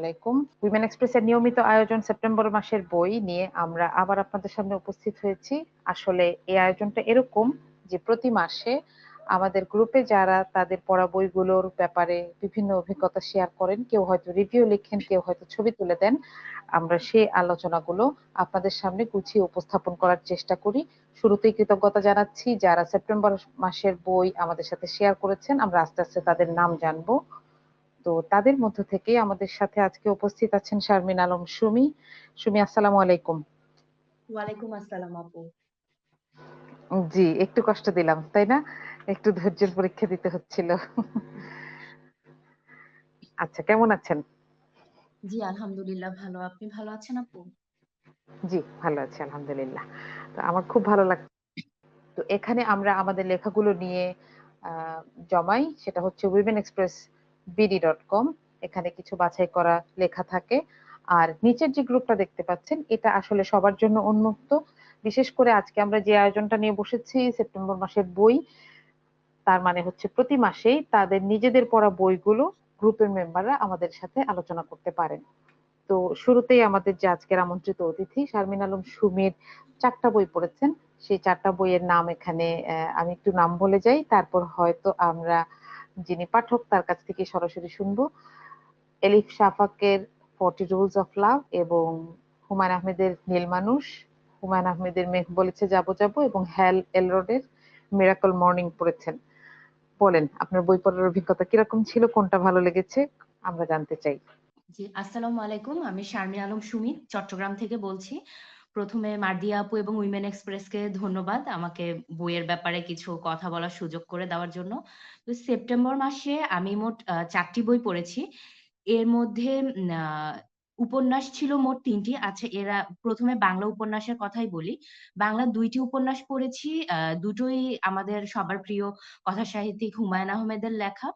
আলাইকুম। উইমেন এক্সপ্রেসের নিয়মিত আয়োজন সেপ্টেম্বর মাসের বই নিয়ে আমরা আবার আপনাদের সামনে উপস্থিত হয়েছি। আসলে এই আয়োজনটা এরকম যে প্রতি মাসে আমাদের গ্রুপে যারা তাদের পড়া বইগুলোর ব্যাপারে বিভিন্ন অভিজ্ঞতা শেয়ার করেন, কেউ হয়তো রিভিউ লিখেন, কেউ হয়তো ছবি তুলে দেন। আমরা সেই আলোচনাগুলো আপনাদের সামনে গুছিয়ে উপস্থাপন করার চেষ্টা করি। শুরুতেই কৃতজ্ঞতা জানাচ্ছি যারা সেপ্টেম্বর মাসের বই আমাদের সাথে শেয়ার করেছেন। আমরা আস্তে আস্তে তাদের নাম জানবো। তো তাদের মধ্য থেকে আমাদের সাথে আজকে উপস্থিত আছেন শারমিন আলম সুমি। সুমি, আসসালামু আলাইকুম। ওয়ালাইকুম আসসালাম আপু। জি, একটু কষ্ট দিলাম, তাই না? একটু ধৈর্যের পরীক্ষা দিতে হচ্ছিল। আচ্ছা, কেমন আছেন? জি আলহামদুলিল্লাহ ভালো। আপনি ভালো আছেন আপু? জি, ভালো আছি আলহামদুলিল্লাহ। তো আমার খুব ভালো লাগছে। তো এখানে আমরা আমাদের লেখাগুলো নিয়ে আহ, জমাই। সেটা হচ্ছে womenexpressbd.com। এখানে কিছু বাছাই করা লেখা থাকে। আর নিচের যে গ্রুপটা দেখতে পাচ্ছেন এটা আসলে সবার জন্য উন্মুক্ত। বিশেষ করে আজকে আমরা যে আয়োজনটা নিয়ে বসেছি সেপ্টেম্বর মাসের বই, তার মানে হচ্ছে প্রতি মাসেই তাদের নিজেদের পড়া বইগুলো গ্রুপের মেম্বাররা আমাদের সাথে আলোচনা করতে পারেন। তো শুরুতেই আমাদের যে আজকের আমন্ত্রিত অতিথি শারমিন আলম সুমির 4টা বই পড়েছেন। সেই 4টা বইয়ের নাম এখানে আমি একটু নাম বলে যাই, তারপর হয়তো আমরা যিনি পাঠক তার কাছ থেকে সরাসরি শুনবো। এলিফ শাফাকের 40 রুলস অফ লাভ এবং হুমায়ুন আহমেদের নীল মানুষ, হুমায়ুন আহমেদের মেঘ বলেছে যাবো যাবো এবং হ্যাল এলরোডের মিরাকল মর্নিং পড়েছেন। বলেন আপনার বই পড়ার অভিজ্ঞতা কিরকম ছিল, কোনটা ভালো লেগেছে আমরা জানতে চাই। জি আসসালামু আলাইকুম। আমি শারমিন আলম সুমি চট্টগ্রাম থেকে বলছি। প্রথমে মার্দিয়া আপু এবং উইমেন এক্সপ্রেসকে ধন্যবাদ আমাকে বইয়ের ব্যাপারে কিছু কথা বলার সুযোগ করে দেওয়ার জন্য। তো সেপ্টেম্বর মাসে আমি মোট 4টি বই পড়েছি। এর মধ্যে উপন্যাস ছিল মোট 3টি। আচ্ছা, এরা প্রথমে বাংলা উপন্যাসের কথাই বলি। বাংলা 2টি উপন্যাস পড়েছি। দুটোই আমাদের সবার প্রিয় কথা সাহিত্যিক হুমায়ুন আহমেদের লেখা।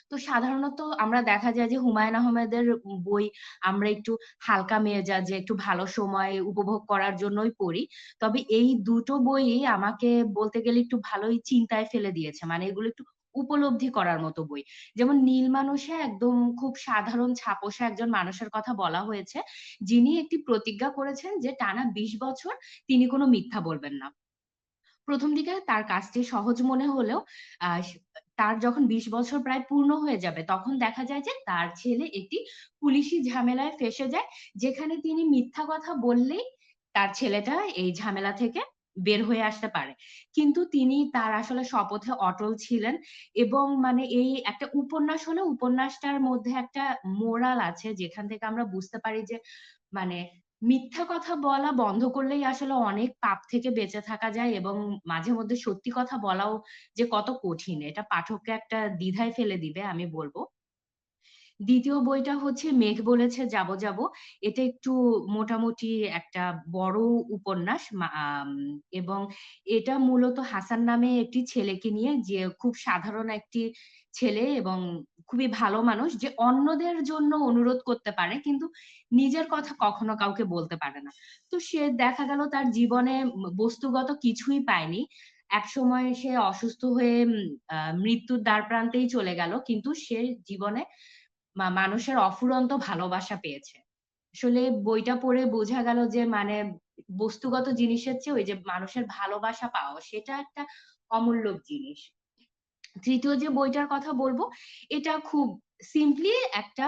তো সাধারণত আমরা দেখা যায় যে হুমায়ুন আহমেদের বই আমরা একটু হালকা মেজাজে একটু ভালো সময় উপভোগ করার জন্যই পড়ি। তবে এই দুটো বইই আমাকে বলতে গেলে একটু ভালোই চিন্তায় ফেলে দিয়েছে। মানে এগুলো একটু উপলব্ধি করার মতো বই। যেমন নীল মানুষে একদম খুব সাধারণ ছাপোষা একজন মানুষের কথা বলা হয়েছে, যিনি একটি প্রতিজ্ঞা করেছেন যে টানা 20 বছর তিনি কোনো মিথ্যা বলবেন না। প্রথম দিকে তার কাজটি সহজ মনে হলেও আহ, তার যখন 20 বছর প্রায় পূর্ণ হয়ে যাবে তখন দেখা যায় যে তার ছেলে একটি পুলিশি ঝামেলায় ফেঁসে যায়, যেখানে তিনি মিথ্যা কথা বললেই তার ছেলেটা এই ঝামেলা থেকে বের হয়ে আসতে পারে। কিন্তু তিনি তার আসলে শপথে অটল ছিলেন। এবং মানে এই একটা উপন্যাস হলে উপন্যাসটার মধ্যে একটা মোরাল আছে, যেখান থেকে আমরা বুঝতে পারি যে মানে মিথ্যা কথা বলা বন্ধ করলেই আসলে অনেক পাপ থেকে বেঁচে থাকা যায়। এবং মাঝে মধ্যে সত্যি কথা বলাও যে কত কঠিন এটা পাঠককে একটা দ্বিধায় ফেলে দিবে আমি বলবো। দ্বিতীয় বইটা হচ্ছে মেঘ বলেছে যাবো যাবো। এটা একটু মোটামুটি একটা বড় উপন্যাস এবং এটা মূলত হাসান নামে একটি ছেলেকে নিয়ে, যে খুব সাধারণ একটি ছেলে এবং খুবই ভালো মানুষ, যে অন্যদের জন্য অনুরোধ করতে পারে কিন্তু নিজের কথা কখনো কাউকে বলতে পারে না। তো সে দেখা গেল তার জীবনে বস্তুগত কিছুই পায়নি। এক সময় সে অসুস্থ হয়ে মৃত্যুর দ্বার প্রান্তেই চলে গেল, কিন্তু সে জীবনে মানুষের অফুরন্ত ভালোবাসা পেয়েছে। আসলে বইটা পড়ে বোঝা গেল যে মানে বস্তুগত জিনিসের চেয়ে ওই যে মানুষের ভালোবাসা পাওয়া সেটা একটা অমূল্য জিনিস। তৃতীয় যে বইটার কথা বলবো এটা খুব সিম্পলি একটা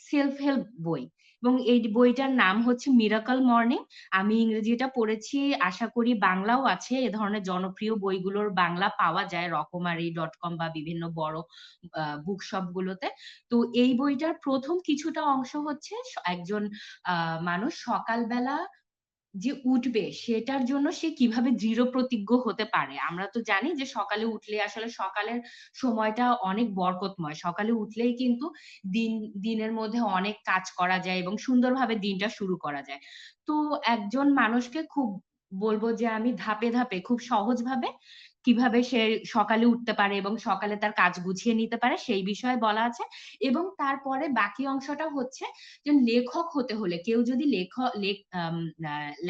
সেলফ হেল্প বই, এবং এই বইটার নাম হচ্ছে মিরাকল মর্নিং। আমি ইংরেজিটা পড়েছি, আশা করি বাংলাও আছে। এ ধরনের জনপ্রিয় বইগুলোর বাংলা পাওয়া যায় রকমারি.কম বা বিভিন্ন বড় বুক শপ গুলোতে। তো এই বইটার প্রথম কিছুটা অংশ হচ্ছে একজন মানুষ সকালবেলা যে উঠবে সেটার জন্য সে কিভাবে দৃঢ় প্রতিজ্ঞ হতে পারে। আমরা তো জানি যে সকালে উঠলে আসলে সকালের সময়টা অনেক বরকতময়। সকালে উঠলেই কিন্তু দিনের মধ্যে অনেক কাজ করা যায় এবং সুন্দরভাবে দিনটা শুরু করা যায়। তো একজন মানুষকে খুব বলবো যে আমি ধাপে ধাপে খুব সহজভাবে কিভাবে সে সকালে উঠতে পারে এবং সকালে তার কাজ গুছিয়ে নিতে পারে সেই বিষয়ে বলা আছে। এবং তারপরে বাকি অংশটা হচ্ছে যে লেখক হতে হলে কেউ যদি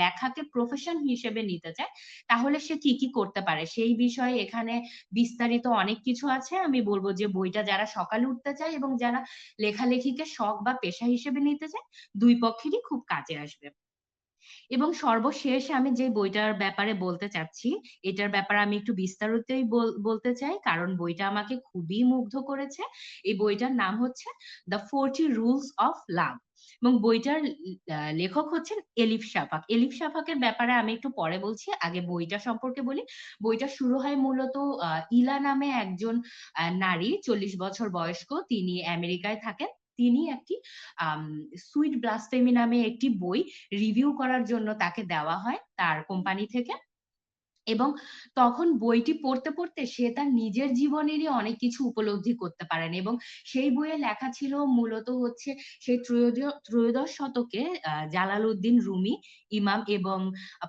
লেখাকে প্রফেশন হিসেবে নিতে চায় তাহলে সে কি কি করতে পারে সেই বিষয়ে এখানে বিস্তারিত অনেক কিছু আছে। আমি বলবো যে বইটা যারা সকালে উঠতে চায় এবং যারা লেখালেখিকে শখ বা পেশা হিসেবে নিতে চায়, দুই পক্ষেরই খুব কাজে আসবে। এবং সর্বশেষ আমি যে বইটার ব্যাপারে বলতে চাচ্ছি, এটার ব্যাপারে আমি একটু বিস্তারিতই বলতে চাই কারণ বইটা আমাকে খুবই মুগ্ধ করেছে। এই বইটার নাম হচ্ছে দ্য 40 রুলস অফ লাভ এবং বইটার লেখক হচ্ছেন এলিফ শাফাক। এলিফ শাফাকের ব্যাপারে আমি একটু পরে বলছি, আগে বইটা সম্পর্কে বলি। বইটা শুরু হয় মূলত ইলা নামে একজন নারী, 40 বছর বয়স্ক, তিনি আমেরিকায় থাকেন। তিনি একটি সুইট ব্লাসফেমি নামে একটি বই রিভিউ করার জন্য তাকে দেওয়া হয় তার কোম্পানি থেকে। এবং তখন বইটি পড়তে পড়তে সে তার নিজের জীবনেরই অনেক কিছু উপলব্ধি করতে পারেন এবং সেই বইয়ে লেখা ছিল মূলত হচ্ছে সেই ত্রয়োদশ শতকে জালালউদ্দিন রুমি ইমাম এবং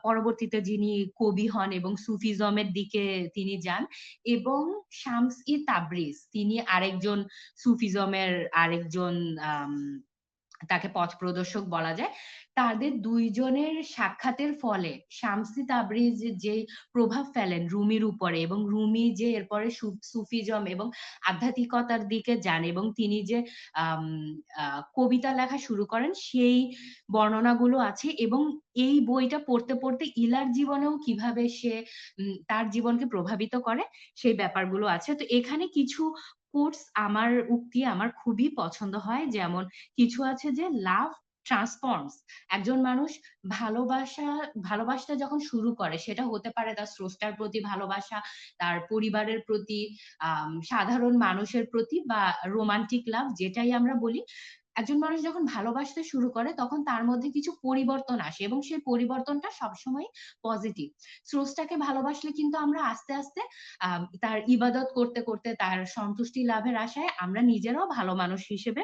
পরবর্তীতে যিনি কবি হন এবং সুফিজমের দিকে তিনি যান, এবং শামস ই তাবরিজ তিনি আরেকজন সুফিজমের আরেকজন আম, তাকে পথ প্রদর্শক বলা যায়। তাদের দুইজনের সাক্ষাতের ফলে শামসি তাবরিজ যে প্রভাব ফেলেন রুমির উপরে এবং রুমি যে এরপরে সুফিজম এবং আধ্যাত্মিকতার দিকে যান এবং তিনি যে আম, কবিতা লেখা শুরু করেন সেই বর্ণনাগুলো আছে। এবং এই বইটা পড়তে পড়তে ইলার জীবনেও কিভাবে সে তার জীবনকে প্রভাবিত করে সেই ব্যাপারগুলো আছে। তো এখানে কিছু কোটস আমার উক্তি আমার খুবই পছন্দ হয়, যেমন কিছু আছে যে লাভ ট্রান্সফর্মস। একজন মানুষ ভালোবাসতে যখন শুরু করে সেটা হতে পারে তার স্রষ্টার প্রতি ভালোবাসা, তার পরিবারের প্রতি, সাধারণ মানুষের প্রতি, বা রোমান্টিক লাভ যেটাই আমরা বলি। একজন মানুষ যখন ভালোবাসতে শুরু করে তখন তার মধ্যে কিছু পরিবর্তন আসে এবং সেই পরিবর্তনটা সবসময় পজিটিভ। স্রষ্টাকে ভালোবাসলে কিন্তু আমরা আস্তে আস্তে তার ইবাদত করতে করতে তার সন্তুষ্টি লাভের আশায় আমরা নিজেরাও ভালো মানুষ হিসেবে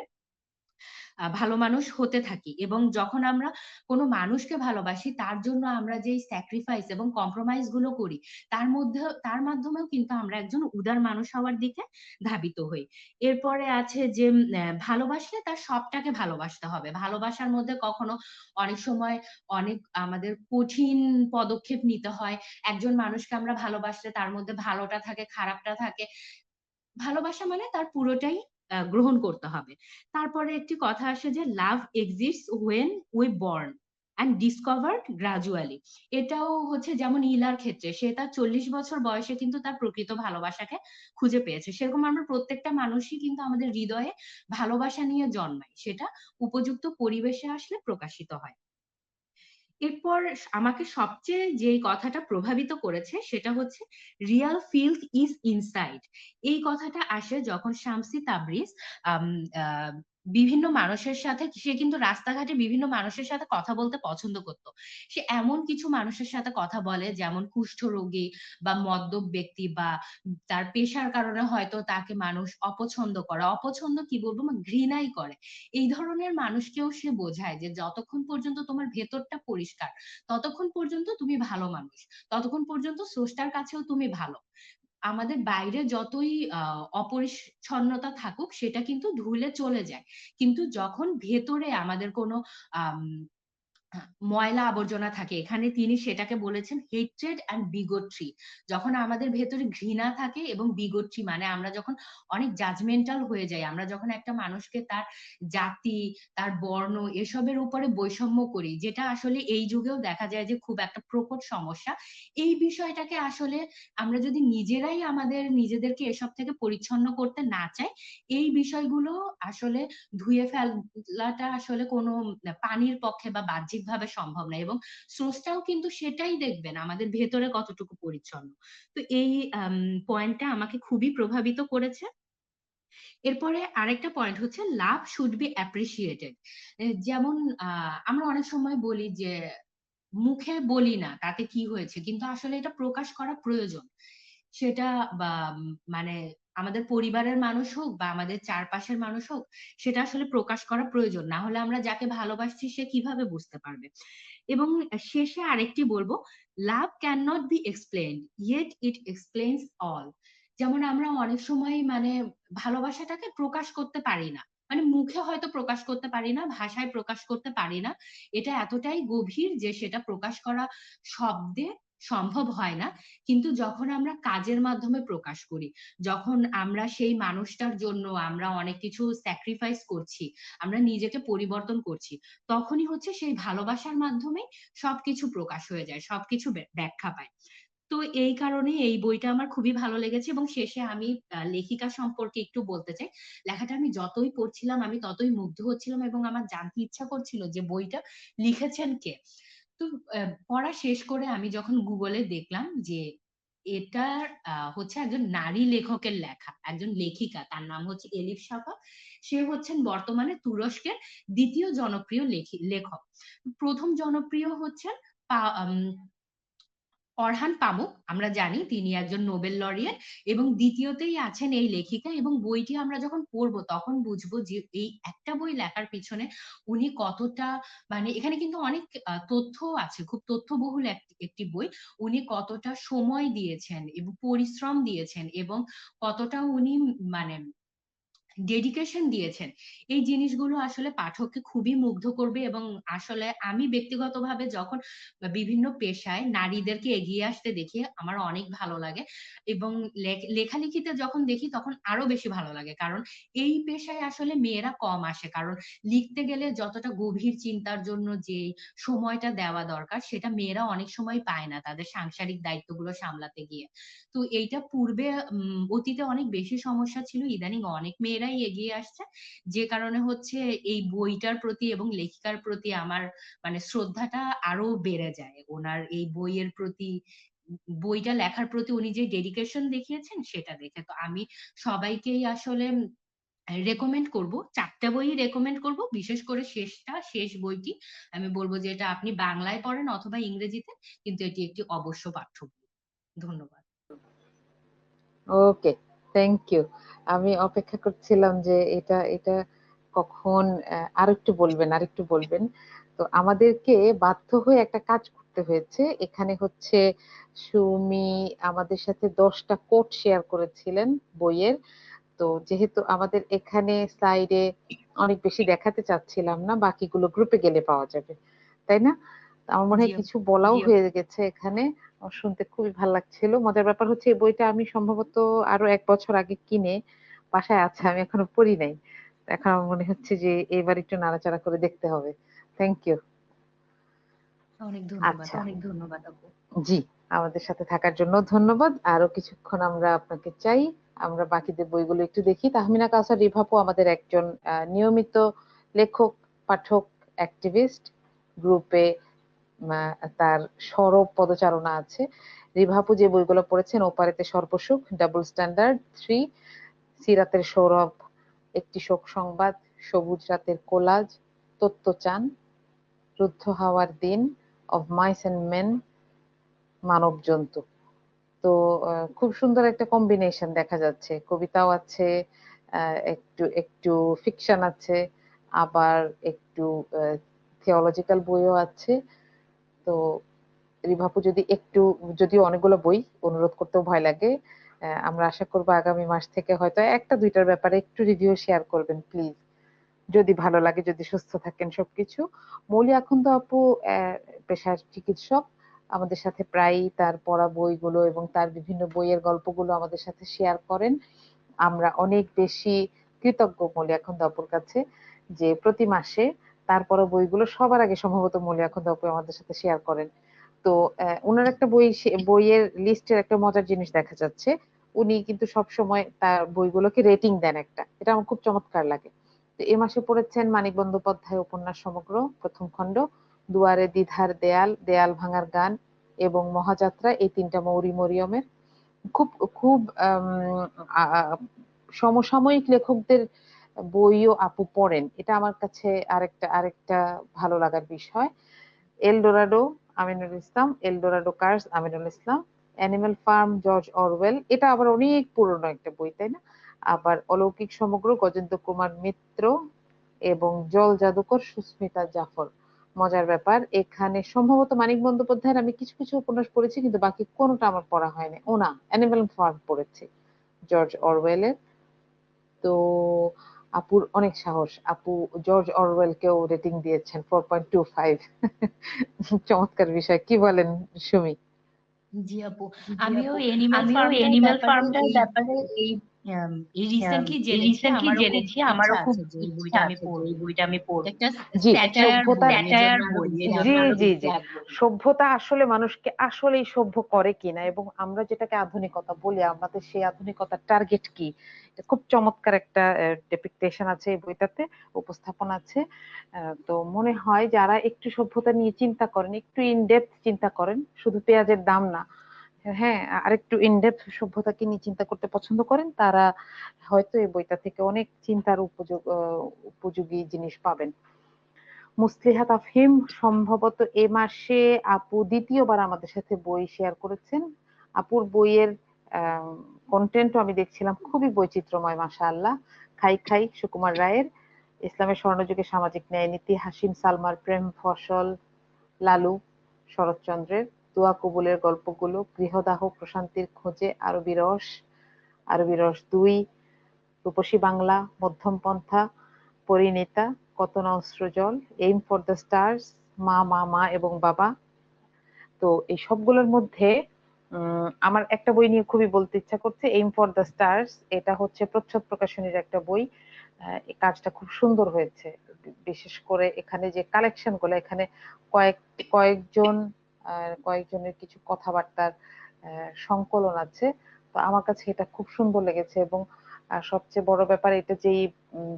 ভালো মানুষ হতে থাকি। এবং যখন আমরা কোনো মানুষকে ভালোবাসি তার জন্য আমরা যেই স্যাক্রিফাইস এবং কম্প্রোমাইজ গুলো করি তার মাধ্যমেও কিন্তু আমরা একজন উদার মানুষ হওয়ার দিকে ধাবিত হই। এরপরে আছে যে ভালোবাসলে তার সবটাকে ভালোবাসতে হবে। ভালোবাসার মধ্যে কখনো অনেক সময় অনেক আমাদের কঠিন পদক্ষেপ নিতে হয়। একজন মানুষকে আমরা ভালোবাসলে তার মধ্যে ভালোটা থাকে, খারাপটা থাকে। ভালোবাসা মানে তার পুরোটাই গ্রহণ করতে হবে। তারপরে একটি কথা আসে যে love exists when we born and discovered gradually. এটাও হচ্ছে যেমন ইলার ক্ষেত্রে সে তার 40 বছর বয়সে কিন্তু তার প্রকৃত ভালোবাসাকে খুঁজে পেয়েছে, সেরকম আমরা প্রত্যেকটা মানুষই কিন্তু আমাদের হৃদয়ে ভালোবাসা নিয়ে জন্মায়, সেটা উপযুক্ত পরিবেশে আসলে প্রকাশিত হয়। এরপর আমাকে সবচেয়ে যে কথাটা প্রভাবিত করেছে সেটা হচ্ছে রিয়াল ফিল্ড ইজ ইনসাইড। এই কথাটা আসে যখন শামসি তাবরিজ আম, আহ, বিভিন্ন মানুষের সাথে, সে কিন্তু রাস্তাঘাটে বিভিন্ন মানুষের সাথে কথা বলতে পছন্দ করত। সে এমন কিছু মানুষের সাথে কথা বলে যেমন কুষ্ঠরোগী বা মদ্যপ ব্যক্তি, বা তার পেশার কারণে হয়তো তাকে মানুষ অপছন্দ করে, অপছন্দ কি বলবো, ঘৃণাই করে। এই ধরনের মানুষকেও সে বোঝায় যে যতক্ষণ পর্যন্ত তোমার ভেতরটা পরিষ্কার ততক্ষণ পর্যন্ত তুমি ভালো মানুষ, ততক্ষণ পর্যন্ত স্রষ্টার কাছেও তুমি ভালো। আমাদের বাইরে যতই অপরিচ্ছন্নতা থাকুক সেটা কিন্তু ধুলে চলে যায়, কিন্তু যখন ভেতরে আমাদের কোনো আহ ময়লা আবর্জনা থাকে, এখানে তিনি সেটাকে বলেছেন হেট্রেড অ্যান্ড বিগট্রি। যখন আমাদের ভেতরে ঘৃণা থাকে এবং বিগট্রি মানে আমরা যখন অনেক জাজমেন্টাল হয়ে যাই, আমরা যখন একটা মানুষকে তার জাতি, তার বর্ণ এসবের উপরে বৈষম্য করি, যেটা আসলে এই যুগেও দেখা যায় যে খুব একটা প্রকট সমস্যা। এই বিষয়টাকে আসলে আমরা যদি নিজেরাই আমাদের নিজেদেরকে এসব থেকে পরিচ্ছন্ন করতে না চাই, এই বিষয়গুলো আসলে ধুয়ে ফেলাটা আসলে কোনো পানির পক্ষে বা বাহ্যিকভাবে সম্ভব না। এবং স্রষ্টাও কিন্তু সেটাই দেখবেন আমাদের ভেতরে কতটুকু পরিচ্ছন্ন। তো এই পয়েন্টটা আমাকে খুবই প্রভাবিত করেছে। এরপরে আরেকটা পয়েন্ট হচ্ছে লাভ শুড বি অ্যাপ্রিসিয়েটেড। যেমন আমরা অনেক সময় বলি যে মুখে বলি না তাতে কি হয়েছে, কিন্তু আসলে এটা প্রকাশ করা প্রয়োজন। সেটা বা মানে আমাদের পরিবারের মানুষ হোক বা আমাদের চারপাশের মানুষ হোক, সেটা আসলে প্রকাশ করা প্রয়োজন, না হলে আমরা যাকে ভালোবাসছি সে কিভাবে বুঝতে পারবে। এবং শেষে আরেকটি বলবো, love can not be explained yet it explains all. যেমন আমরা অনেক সময় মানে ভালোবাসাটাকে প্রকাশ করতে পারি না, মানে মুখে হয়তো প্রকাশ করতে পারি না, ভাষায় প্রকাশ করতে পারি না, এটা এতটাই গভীর যে সেটা প্রকাশ করা শব্দে সম্ভব হয় না। কিন্তু যখন আমরা কাজের মাধ্যমে প্রকাশ করি, যখন আমরা সেই মানুষটার জন্য আমরা অনেক কিছু স্যাক্রিফাইস করছি, আমরা নিজেকে পরিবর্তন করছি, তখনই হচ্ছে সেই ভালোবাসার মাধ্যমে সবকিছু প্রকাশ হয়ে যায়, সবকিছু ব্যাখ্যা পায়। তো এই কারণে এই বইটা আমার খুবই ভালো লেগেছে। এবং শেষে আমি লেখিকা সম্পর্কে একটু বলতে চাই। লেখাটা আমি যতই পড়ছিলাম আমি ততই মুগ্ধ হচ্ছিলাম এবং আমার জানতে ইচ্ছা করছিল যে বইটা লিখেছেন কে। তো পড়া শেষ করে আমি যখন গুগলে দেখলাম যে এটা হচ্ছে একজন নারী লেখকের লেখা, একজন লেখিকা, তার নাম হচ্ছে এলিফ সাফা। সে হচ্ছেন বর্তমানে তুরস্কের দ্বিতীয় জনপ্রিয় লেখক। প্রথম জনপ্রিয় হচ্ছেন অরহান পামুক, আমরা জানি তিনি একজন নোবেল লরিয়েট। এবং দ্বিতীয়তেই আছেন এই লেখিকা। এবং বইটি আমরা যখন পড়বো তখন বুঝবো যে এই একটা বই লেখার পিছনে উনি কতটা, মানে এখানে কিন্তু অনেক তথ্য আছে, খুব তথ্যবহুল একটি বই। উনি কতটা সময় দিয়েছেন এবং পরিশ্রম দিয়েছেন এবং কতটা উনি মানে ডেডিকেশন দিয়েছেন, এই জিনিসগুলো আসলে পাঠককে খুবই মুগ্ধ করবে। এবং আসলে আমি ব্যক্তিগতভাবে যখন বিভিন্ন পেশায় নারীদেরকে এগিয়ে আসতে দেখি আমার অনেক ভালো লাগে। এবং লেখালেখিতে যখন দেখি তখন আরো বেশি ভালো লাগে, কারণ এই পেশায় আসলে মেয়েরা কম আসে। কারণ লিখতে গেলে যতটা গভীর চিন্তার জন্য যে সময়টা দেওয়া দরকার সেটা মেয়েরা অনেক সময় পায় না তাদের সাংসারিক দায়িত্বগুলো সামলাতে গিয়ে। তো এইটা পূর্বে অতীতে অনেক বেশি সমস্যা ছিল, ইদানিং অনেক মেয়েরাই এগিয়ে আসছে। যে কারণে হচ্ছে এই বইটার প্রতি এবং লেখিকার প্রতি আমার মানে শ্রদ্ধাটা আরো বেড়ে যায় ওনার এই বইয়ের প্রতি, বইটা লেখার প্রতি উনি যে ডেডিকেশন দেখিয়েছেন সেটা দেখে। তো আমি সবাইকেই আসলে রেকমেন্ড করব, 4টা বই রেকমেন্ড করব, বিশেষ করে শেষ বইটি আমি বলবো যে এটা আপনি বাংলায় পড়েন অথবা ইংরেজিতে, কিন্তু এটি একটি অবশ্য পাঠ্য বই। ধন্যবাদ। ওকে, থ্যাংক ইউ। আমি অপেক্ষা করছিলাম যে এটা এটা কখন আরেকটু বলবেন, আরেকটু বলবেন। তো আমাদেরকে বাধ্য হয়ে একটা কাজ করতে হয়েছে। এখানে হচ্ছে সুমি আমাদের সাথে 10টা কোট শেয়ার করেছিলেন বইয়ের। তো যেহেতু আমাদের এখানে স্লাইডে অনেক বেশি দেখাতে চাচ্ছিলাম না, বাকিগুলো গ্রুপে গেলে পাওয়া যাবে, তাই না? তো আমার মনে জি হয় কিছু বলাও জি হয়ে গেছে এখানে। আমার শুনতে খুবই ভালো লাগছিল। মজার ব্যাপার হচ্ছে এই বইটা আমি সম্ভবত আরো 1 বছর আগে কিনে বাসায় আছে, আমি এখনো পড়ি নাই। এখন আমার মনে হচ্ছে যে এবার একটু নাড়াচাড়া করে দেখতে হবে। Thank you. অনেক ধন্যবাদ, আচ্ছা, অনেক ধন্যবাদ আপু। জি, আমাদের সাথে থাকার জন্য ধন্যবাদ। আরো কিছুক্ষণ আমরা আপনাকে চাই। আমরা বাকিদের বইগুলো একটু দেখি। তাহমিনা কাউসার রিভাপু আমাদের একজন নিয়মিত লেখক, পাঠক, অ্যাক্টিভিস্ট। গ্রুপে তার সরব পদচারণা আছে। রিভাপু যে বইগুলো পড়েছেন, ওপারেতে সর্বসুখ, ডাবল স্ট্যান্ডার্ড 3, সিরাতের সৌরভ, একটি শোক সংবাদ, সবুজ রাতের কোলাজ, তত্ত্বচান, রুদ্ধ হাওয়ার দিন, অফ মাইস এন্ড মেন, মানব জন্তু। তো খুব সুন্দর একটা কম্বিনেশন দেখা যাচ্ছে। কবিতাও আছে, একটু একটু ফিকশন আছে, আবার একটু থিওলজিক্যাল বইও আছে। তো রিভাপু যদি একটু, যদিও অনেকগুলো বই, অনুরোধ করতেও ভয় লাগে, আমরা আশা করবো আগামী মাস থেকে হয়তো 1টা 2টার ব্যাপারে একটু রিভিউ শেয়ার করবেন প্লিজ, যদি ভালো লাগে, যদি সুস্থ থাকেন সবকিছু। মৌলি আখন্দ আপু পেশার চিকিৎসক, আমাদের সাথে প্রায়ই তার পড়া বইগুলো এবং তার বিভিন্ন বইয়ের গল্পগুলো আমাদের সাথে শেয়ার করেন। আমরা অনেক বেশি কৃতজ্ঞ মৌলি আখন্দ আপুর কাছে যে প্রতি মাসে তার পড়া বইগুলো সবার আগে সম্ভবত মৌলি আখন্দ আপু আমাদের সাথে শেয়ার করেন। তো ওনার একটা বইয়ের লিস্টের একটা মজার জিনিস দেখা যাচ্ছে, উনি কিন্তু সব সময় তার বইগুলোকে রেটিং দেন একটা, এটা আমার খুব চমৎকার লাগে। তো এ মাসে পড়েছেন মানিক বন্দ্যোপাধ্যায় উপন্যাস সমগ্র, প্রথম খণ্ড, দুয়ারে দ্বিধার দেয়াল, দেয়াল ভাঙার গান এবং মহাযাত্রা, এই 3টা মৌরি মরিয়মের। খুব খুব সমসাময়িক লেখকদের বইও আপু পড়েন, এটা আমার কাছে আরেকটা আরেকটা ভালো লাগার বিষয়। Eldorado, Aminul Islam, Eldorado curse, Aminul Islam, animal farm, George Orwell, এটা আবার অনেক পুরনো একটা বই, তাই না? আবার অলৌকিক সমগ্র, গজেন্দ্র কুমার মিত্র এবং জল জাদুকর, সুস্মিতা জাফর। মজার ব্যাপার, এখানে সম্ভবত মানিক বন্দ্যোপাধ্যায়ের আমি কিছু কিছু উপন্যাস পড়েছি, কিন্তু বাকি কোনোটা আমার পড়া হয়নি। না, অ্যানিমাল ফার্ম পড়েছি, জর্জ অরওয়েলের। তো আপুর অনেক সাহস, আপু জর্জ অরওয়েলকেও রেটিং দিয়েছেন 4.25। চমৎকার বিষয়, কি বলেন সুমি? জি আপু, জি আমিও আপু, এনিম্যাল আমিও ফার্মটার এনিম্যাল ব্যাপারে ফার্মটার এই ব্যাপারে এই এই রিসেন্টলি এই জেনেছি, রিসেন্টলি আমারও খুব জেনেছি, ইচ্ছা আমারও খুব আছে যে এই ইচ্ছা বইটা আমি আছে যে এই পড়বো। বইটা আমি এটা পড়বো। একটা জি, স্যাটায়ার সভ্যতার বই, এজন্য স্যাটায়ার আরো বই, বেশি জি এজন্য আরো জি বেশি জি আগ্রহ। সভ্যতা আসলে মানুষকে আসলেই সভ্য করে কিনা, এবং আমরা যেটাকে আধুনিকতা বলি, আমাদের সেই আধুনিকতার টার্গেট কি, এটা খুব চমৎকার একটা ডেপিকটেশন আছে এই বইটাতে, উপস্থাপন আছে। তো মনে হয় যারা একটু সভ্যতা নিয়ে চিন্তা করেন, একটু ইনডেপথ চিন্তা করেন, শুধু পেঁয়াজের দাম না, হ্যাঁ, আরেকটু ইনডেপথ সভ্যতাকে নিয়ে চিন্তা করতে পছন্দ করেন, তারা হয়তো এই বইটা থেকে অনেক চিন্তার উপযোগী জিনিস পাবেন। মুসলিহা তাফহিম সম্ভবত এ মাসে আপু দ্বিতীয়বার আমাদের সাথে বই শেয়ার করেছেন। আপুর বইয়ের কন্টেন্টও আমি দেখছিলাম, খুবই বৈচিত্র্যময়, মাশাআল্লাহ। খাই খাই সুকুমার রায়ের, ইসলামের স্বর্ণযুগে সামাজিক ন্যায় নীতি হাসিম সালমার প্রেম ফসল, লালু শরৎচন্দ্রের দোয়া কবুলের গল্পগুলো, গৃহদাহ প্রশান্তির খোঁজে, আরবি রস 2, রূপসী বাংলা, মধ্যম পন্থা, পরিণীতা, কত না অশ্রু জল, এইম ফর দ্য স্টার্স, মা মা মা এবং বাবা। তো এই সবগুলোর মধ্যে আমার একটা বই নিয়ে খুবই বলতে ইচ্ছা করছে, এইম ফর দ্য স্টার্স। এটা হচ্ছে প্রচ্ছদ প্রকাশনীর একটা বই। এই কাজটা খুব সুন্দর হয়েছে, বিশেষ করে এখানে যে কালেকশন গুলো, এখানে কয়েক কয়েকজন কয়েকজনের কিছু কথাবার্তার সংকলন আছে। তো আমার কাছে এটা খুব সুন্দর লেগেছে, এবং সবচেয়ে বড় ব্যাপার এটা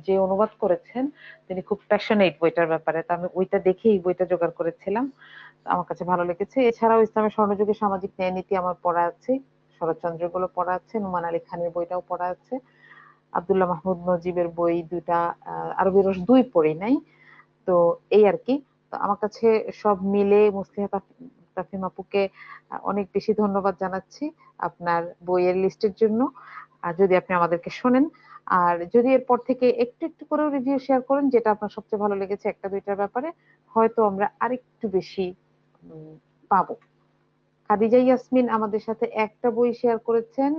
যে অনুবাদ করেছেন তিনি খুব প্যাশনেট বইটার ব্যাপারে। তো আমি ওইটা দেখেই বইটা জোগাড় করেছিলাম, আমার কাছে ভালো লেগেছে। এছাড়াও ইসলামের স্বর্ণযুগে সামাজিক ন্যায় নীতি আমার পড়া আছে, শরৎচন্দ্রের গুলো পড়া আছে, নুমান আলী খানের বইটাও পড়া আছে, আব্দুল্লাহ মাহমুদ নজিবের বই দুটা, আরবি রস 2 পড়ি নাই। তো এই আর কি। তো আমার কাছে সব মিলে মুসলিহা তাফহিম আপুকে অনেক বেশি ধন্যবাদ জানাচ্ছি আপনার বইয়ের লিস্টের জন্য, আর যদি আপনি আমাদেরকে শোনেন, আর যদি এরপর থেকে একটু একটু করেও রিভিউ শেয়ার করেন যেটা আপনার সবচেয়ে ভালো লেগেছে একটা দুইটার ব্যাপারে, হয়তো আমরা আরেকটু বেশি পাবো। খাদিজা ইয়াসমিন আমাদের সাথে একটা বই শেয়ার করেছেন,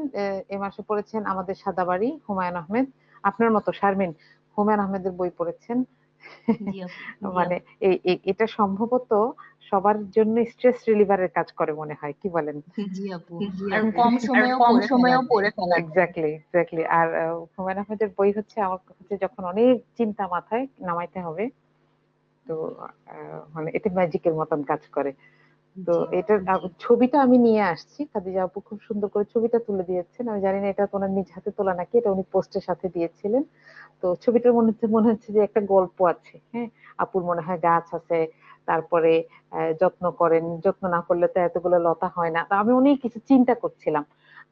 এ মাসে পড়েছেন আমাদের সাদাবাড়ি, হুমায়ুন আহমেদ। আপনার মতো শারমিন হুমায়ুন আহমেদের বই পড়েছেন। জি আপু। মানে এটা সম্ভবত সবার জন্য স্ট্রেস রিলিভারের কাজ করে মনে হয়, কি বলেন? জি আপু, জি আর আপু, কম আর সময়েও কম পড়ে ফেলা সময়েও যায়। পড়ে ফেলা যায়। এক্স্যাক্টলি। আর হুমায়ুন আহমেদের বই হচ্ছে আমার কাছে যখন অনেক চিন্তা মাথায় নামাইতে হবে, তো মানে এটা ম্যাজিকের মতন কাজ করে। তো জি আপু। এটার ছবিটা আমি নিয়ে আসছি, খাদিজা আপু খুব সুন্দর করে ছবিটা তুলে দিয়েছেন। আমি জানি না এটা ওনার নিজ হাতে তোলা নাকি, এটা উনি পোস্টের সাথে দিয়েছিলেন। তো ছবিটার মনে হচ্ছে যে একটা গল্প আছে, হ্যাঁ, আপুর মনে হয় গাছ আছে, তারপরে যত্ন করেন, যত্ন না করলে তো এতগুলো লতা হয় না। তো আমি অনেক কিছু চিন্তা করছিলাম।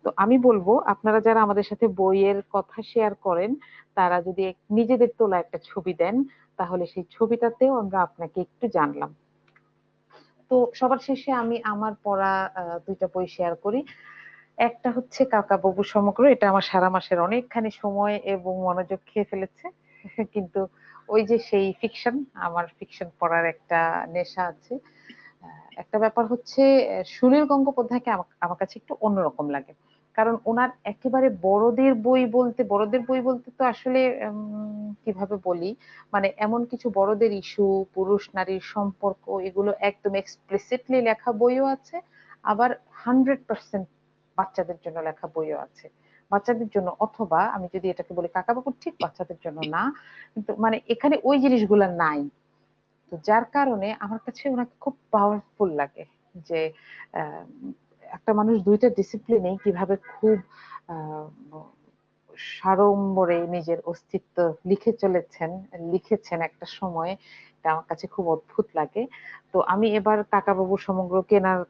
তো আমি বলবো আপনারা যারা আমাদের সাথে বইয়ের কথা শেয়ার করেন, তারা যদি নিজেদের তোলা একটা ছবি দেন, তাহলে সেই ছবিটাতেও আমরা আপনাকে একটু জানলাম। তো সবার শেষে আমি আমার পড়া দুইটা বই শেয়ার করি। একটা হচ্ছে কাকাবাবু সমগ্র, এটা আমার সারা মাসের অনেকখানি সময় এবং মনোযোগ খেয়ে ফেলেছে। কিন্তু ওই যে সেই ফিকশন, আমার ফিকশন পড়ার একটা নেশা আছে। একটা ব্যাপার হচ্ছে সুনীল গঙ্গোপাধ্যায়কে আমার কাছে একটু অন্যরকম লাগে, কারণ ওনার একেবারে বড়দের বই বলতে তো আসলে কিভাবে বলি, মানে এমন কিছু বড়দের ইস্যু, পুরুষ নারীর সম্পর্ক, এগুলো একদম এক্সপ্লিসিটলি লেখা বইও আছে, আবার 100% বাচ্চাদের জন্য লেখা বইও আছে। বাচ্চাদের জন্য, অথবা আমি যদি এটাকে বলি কাকাবাবু ঠিক বাচ্চাদের জন্য না, কিন্তু মানে এখানে ওই জিনিসগুলা নাই। তো যার কারণে আমার কাছে ওনাকে খুব পাওয়ারফুল লাগে, যে আহ, একটা মানুষ দুইটা ডিসিপ্লিনে কিভাবে খুব আহ, সাড়ম্বরে নিজের অস্তিত্ব লিখেছেন একটা সময়, এটা আমার কাছে খুব অদ্ভুত লাগে। তো আমি এবার কাকাবাবু সমগ্র কেনার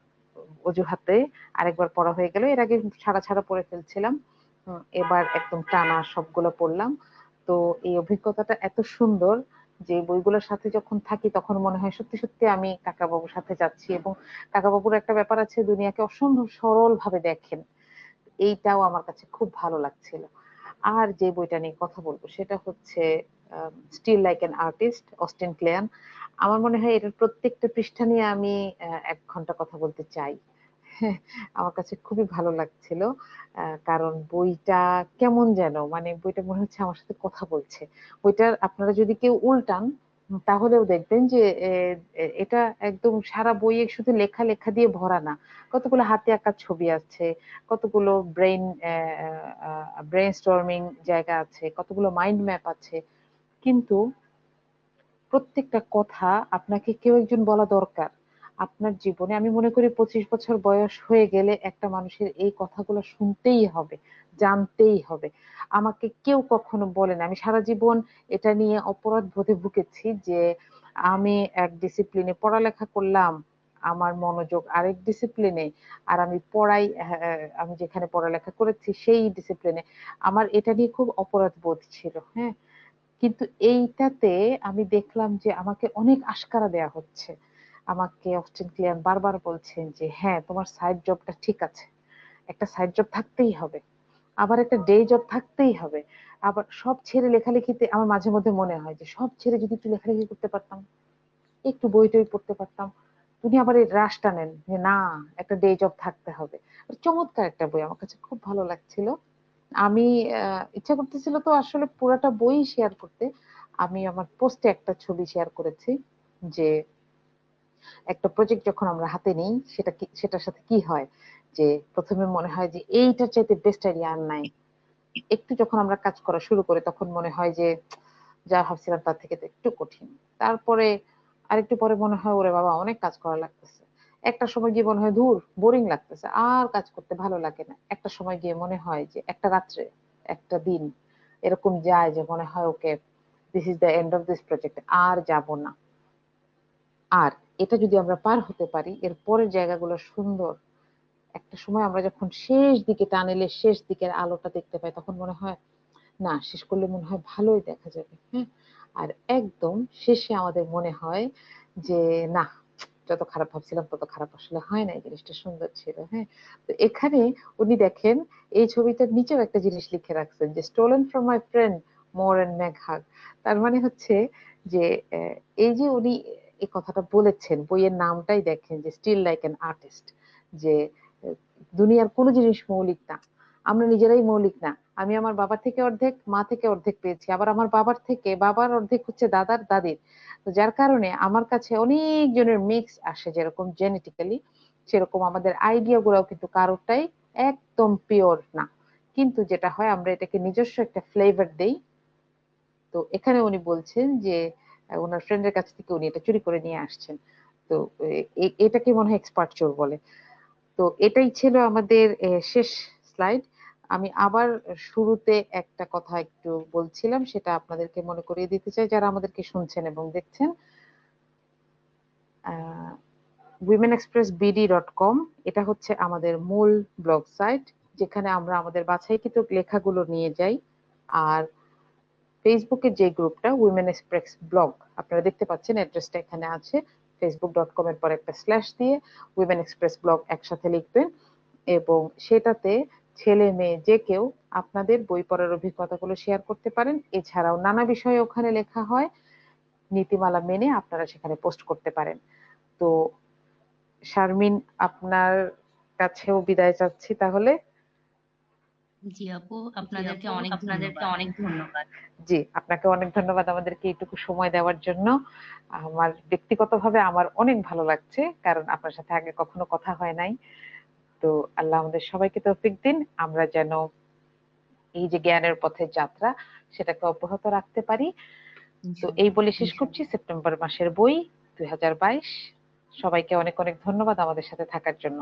অজুহাতে আরেকবার পড়া হয়ে গেল, এর আগে ছাড়া ছাড়া পড়ে ফেলছিলাম, এবার একদম টানা সবগুলো পড়লাম। তো এই অভিজ্ঞতাটা এত সুন্দর যে বইগুলোর সাথে যখন থাকি তখন মনে হয় সত্যি সত্যি আমি কাকাবাবুর সাথে যাচ্ছি, এবং কাকাবাবুর একটা ব্যাপার আছে, দুনিয়াকে অসম্ভব সরল ভাবে দেখেন, এইটাও আমার কাছে খুব ভালো লাগছিল। আর যে বইটা নিয়ে কথা বলবো সেটা হচ্ছে still like an artist, Austin Kleon. আমার মনে হয় এটার প্রত্যেকটা পৃষ্ঠা নিয়ে আমি 1 ঘন্টা কথা বলতে চাই। হ্যাঁ, আমার কাছে খুবই ভালো লাগছিল। কারণ বইটা কেমন যেন, মানে বইটা মনে হচ্ছে আমার সাথে কথা বলছে। বইটার আপনারা যদি কেউ উল্টান তাহলেও দেখবেন যে এটা একদম সারা বইয়ে শুধু লেখা লেখা দিয়ে ভরা না। কতগুলো হাতে আঁকা ছবি আছে, কতগুলো ব্রেন স্টর্মিং জায়গা আছে, কতগুলো মাইন্ড ম্যাপ আছে। কিন্তু প্রত্যেকটা কথা আপনাকে কেউ একজন বলা দরকার। আপনার জীবনে আমি মনে করি 25 বছর বয়স হয়ে গেলে একটা মানুষের এই কথাগুলো শুনতেই হবে, জানতেই হবে। আমাকে কেউ কখনো বলে না, আমি সারা জীবন এটা নিয়ে অপরাধ বোধে ভুগেছি যে আমি এক ডিসিপ্লিনে পড়ালেখা করলাম, আমার মনোযোগ আরেক ডিসিপ্লিনে, আর আমি পড়াই, আমি যেখানে পড়ালেখা করেছি সেই ডিসিপ্লিনে। আমার এটা নিয়ে খুব অপরাধ বোধ ছিল। হ্যাঁ, কিন্তু এইটাতে আমি দেখলাম যে আমাকে অনেক আশকারা দেয়া হচ্ছে। আমাকে অস্টিন ক্লিয়ার বারবার বলছেন যে হ্যাঁ, তোমার সাইড জবটা ঠিক আছে, একটা সাইড জব থাকতেই হবে, আবার একটা ডে জব থাকতেই হবে। আবার সব ছেড়ে লেখালেখিতে আমার মাঝে মধ্যে মনে হয় যে সব ছেড়ে যদি একটু লেখালেখি করতে পারতাম, একটু বই টই পড়তে পারতাম। তিনি আবার এই রাশ টানেন যে না, একটা ডে জব থাকতে হবে। চমৎকার একটা বই, আমার কাছে খুব ভালো লাগছিল। আমি ইচ্ছা করতেছিল তো আসলে পুরাটা বই শেয়ার করতে। আমি আমার পোস্টে একটা ছবি শেয়ার করেছি যে একটা প্রজেক্ট যখন আমরা হাতে নিই সেটার সাথে কি হয়, যে প্রথমে মনে হয় যে এইটার চাইতে বেস্ট আইডিয়া আর নাই। একটু যখন আমরা কাজ করা শুরু করি তখন মনে হয় যে যা ভাবছিলাম তার থেকে তো একটু কঠিন। তারপরে আরেকটু পরে মনে হয় ওরে বাবা অনেক কাজ করা লাগতেছে। একটা সময় গিয়ে মনে হয় ধুর, বোরিং লাগতেছে, আর কাজ করতে ভালো লাগে না। একটা সময় গিয়ে মনে হয় যে একটা রাত্রে, একটা দিন এরকম যায় যে মনে হয় okay, this is the end of this project, আর যাব না। আর এটা যদি আমরা পার হতে পারি, এর পরের জায়গাগুলো সুন্দর। একটা সময় আমরা যখন শেষ দিকে টানেলের শেষ দিকের আলোটা দেখতে পাই তখন মনে হয় না, শেষ করলে মনে হয় ভালোই দেখা যাবে। হ্যাঁ, আর একদম শেষে আমাদের মনে হয় যে না, যত খারাপ ভাবছিলাম তত খারাপ আসলে হয় না, এই জিনিসটা সুন্দর ছিল। হ্যাঁ, তো এখানে উনি দেখেন এই ছবিটার নিচেও একটা জিনিস লিখে রাখছেন যে stolen from my friend more and McHugh. তার মানে হচ্ছে যে এই যে উনি এই কথাটা বলেছেন, বইয়ের নামটাই দেখেন যে স্টিল লাইক অ্যান আর্টিস্ট, যে আহ, দুনিয়ার কোনো জিনিস মৌলিক না, আমরা নিজেরাই মৌলিক না। আমি আমার বাবা থেকে অর্ধেক, মা থেকে অর্ধেক পেয়েছি, আবার আমার বাবার থেকে বাবার অর্ধেক হচ্ছে দাদার দাদির। তো যার কারণে আমার কাছে অনেক জনের মিক্স আসে, যেরকম জেনেটিক্যালি, সেরকম আমাদের আইডিয়া গুলাও কিন্তু কারোরটাই একদম পিওর না। কিন্তু যেটা হয় আমরা এটাকে নিজস্ব একটা ফ্লেভার দেই। তো এখানে উনি বলছেন যে ওনার ফ্রেন্ডের কাছ থেকে উনি এটা চুরি করে নিয়ে আসছেন। তো এটাকে মনে হয় এক্সপার্ট চোর বলে। তো এটাই ছিল আমাদের শেষ স্লাইড। আমি আবার শুরুতে একটা কথা একটু বলছিলাম, সেটা আপনাদেরকে মনে করিয়ে দিতে চাই যারা আমাদেরকে শুনছেন এবং দেখছেন। womenexpressbd.com, এটা হচ্ছে আমাদের মূল ব্লগ সাইট, যেখানে আমরা আমাদের বাছাইকৃত লেখাগুলো নিয়ে যাই। আর ফেসবুকের যে গ্রুপটা উইমেন এক্সপ্রেস ব্লগ, আপনারা দেখতে পাচ্ছেন অ্যাড্রেসটা এখানে আছে, facebook.com এর পর একটা স্ল্যাশ দিয়ে উইমেন এক্সপ্রেস ব্লগ একসাথে লিখবেন, এবং সেটাতে ছেলে মেয়ে যে কেউ আপনাদের বই পড়ার অভিজ্ঞতাগুলো শেয়ার করতে পারেন। এছাড়াও নানা বিষয়ে ওখানে লেখা হয়, নীতিমালা মেনে আপনারা সেখানে পোস্ট করতে পারেন। তো শারমিন, আপনার কাছেও বিদায় চাচ্ছি তাহলে। জি আপু, জি আপনাদেরকে আপু, অনেক আপনাদেরকে ধন্যবাদ। অনেক ধন্যবাদ। জি, আপনাকে অনেক ধন্যবাদ আমাদেরকে এইটুকু সময় দেওয়ার জন্য। আমার ব্যক্তিগতভাবে আমার অনেক ভালো লাগছে, কারণ আপনার সাথে আগে কখনো কথা হয় নাই। তো আল্লাহ আমাদের সবাইকে তৌফিক দিন, আমরা যেন এই যে জ্ঞানের পথের যাত্রা সেটাকে অব্যাহত রাখতে পারি। তো এই ইনশাআল্লাহ। বলে শেষ করছি সেপ্টেম্বর মাসের বই 2022। সবাইকে অনেক অনেক ধন্যবাদ আমাদের সাথে থাকার জন্য।